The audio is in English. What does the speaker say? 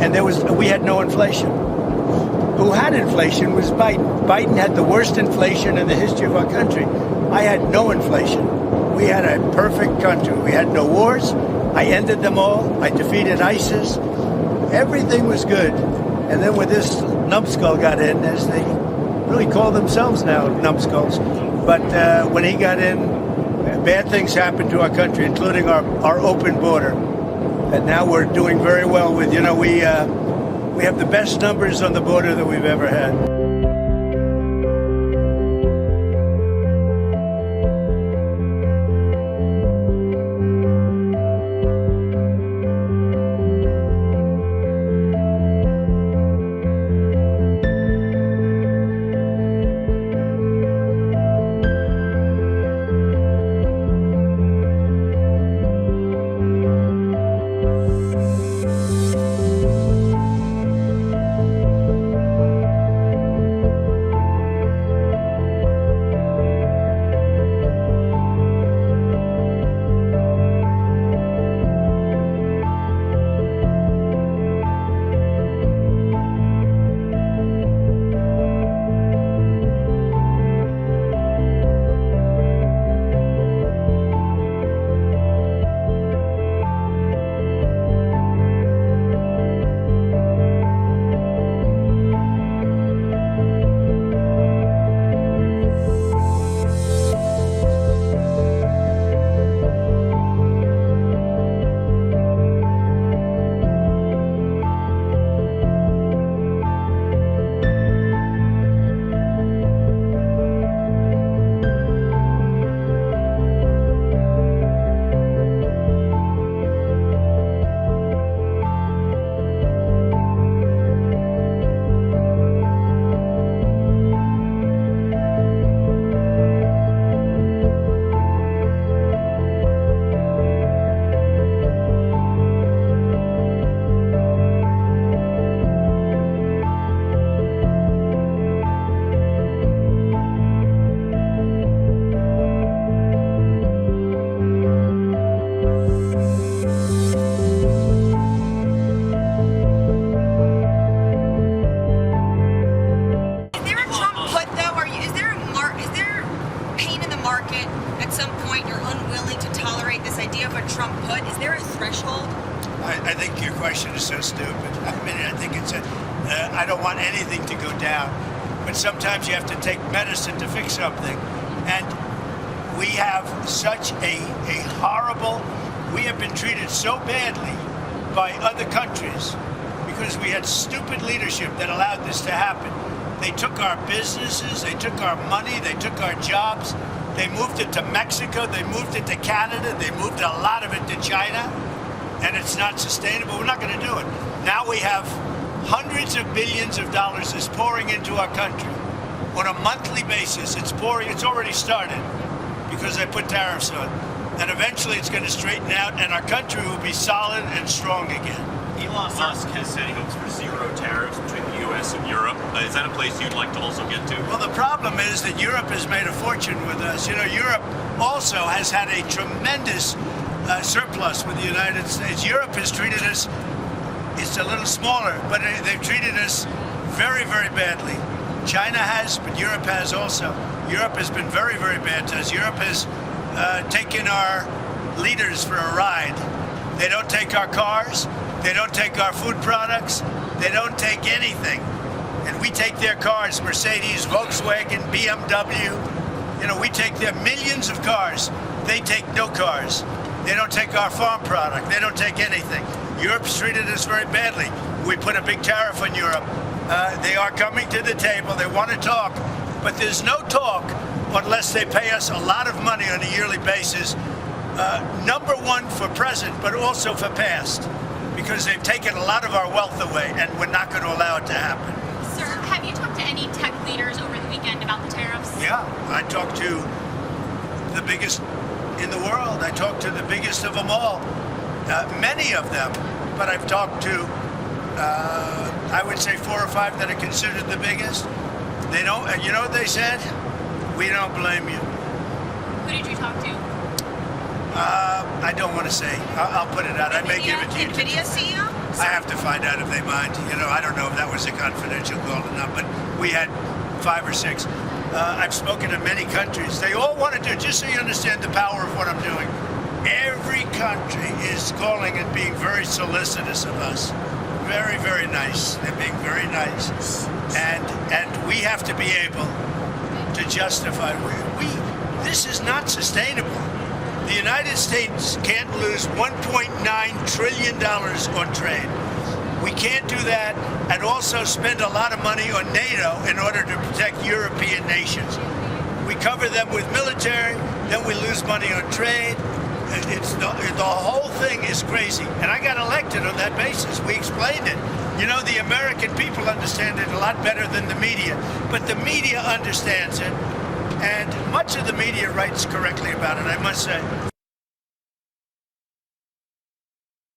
and we had no inflation. Who had inflation was Biden. Biden had the worst inflation in the history of our country. I had no inflation. We had a perfect country. We had no wars. I ended them all. I defeated ISIS. Everything was good. And then when this numbskull got in, as they really call themselves now, numbskulls, but when he got in, bad things happened to our country, including our open border. And now we're doing very well with, we have the best numbers on the border that we've ever had. I think your question is so stupid. I think it's I don't want anything to go down. But sometimes you have to take medicine to fix something. And we have such a horrible, we have been treated so badly by other countries because we had stupid leadership that allowed this to happen. They took our businesses, they took our money, they took our jobs, they moved it to Mexico, they moved it to Canada, they moved a lot of it to China, and it's not sustainable. We're not going to do it. Now we have hundreds of billions of dollars is pouring into our country. On a monthly basis, it's pouring, it's already started because they put tariffs on. And eventually it's going to straighten out and our country will be solid and strong again. Elon Musk has said he hopes for zero tariffs between the U.S. and Europe. Is that a place you'd like to also get to? Well, the problem is that Europe has made a fortune with us. You know, Europe also has had a tremendous surplus with the United States. Europe has treated us, it's a little smaller, but they've treated us very, very badly. China has, but Europe has also. Europe has been very, very bad to us. Europe has taken our leaders for a ride. They don't take our cars. They don't take our food products. They don't take anything. And we take their cars, Mercedes, Volkswagen, BMW. You know, we take their millions of cars. They take no cars. They don't take our farm product. They don't take anything. Europe's treated us very badly. We put a big tariff on Europe. They are coming to the table. They want to talk. But there's no talk unless they pay us a lot of money on a yearly basis. Number one for present, but also for past. Because they've taken a lot of our wealth away, and we're not going to allow it to happen. Sir, have you talked to any tech leaders over the weekend about the tariffs? Yeah, I talked to the biggest in the world. I talked to the biggest of them all, many of them. But I've talked to, I would say 4 or 5 that are considered the biggest. They don't, you know what they said? We don't blame you. Who did you talk to? I don't want to say. I'll put it out. I may give it to you. NVIDIA CEO? I have to find out if they mind. You know, I don't know if that was a confidential call or not, but we had 5 or 6. I've spoken to many countries. They all want to do, just so you understand the power of what I'm doing. Every country is calling and being very solicitous of us. Very, very nice. They're being very nice. And we have to be able to justify. This is not sustainable. The United States can't lose $1.9 trillion on trade. We can't do that and also spend a lot of money on NATO in order to protect European nations. We cover them with military, then we lose money on trade. The whole thing is crazy. And I got elected on that basis. We explained it. You know, the American people understand it a lot better than the media. But the media understands it. And much of the media writes correctly about it, I must say.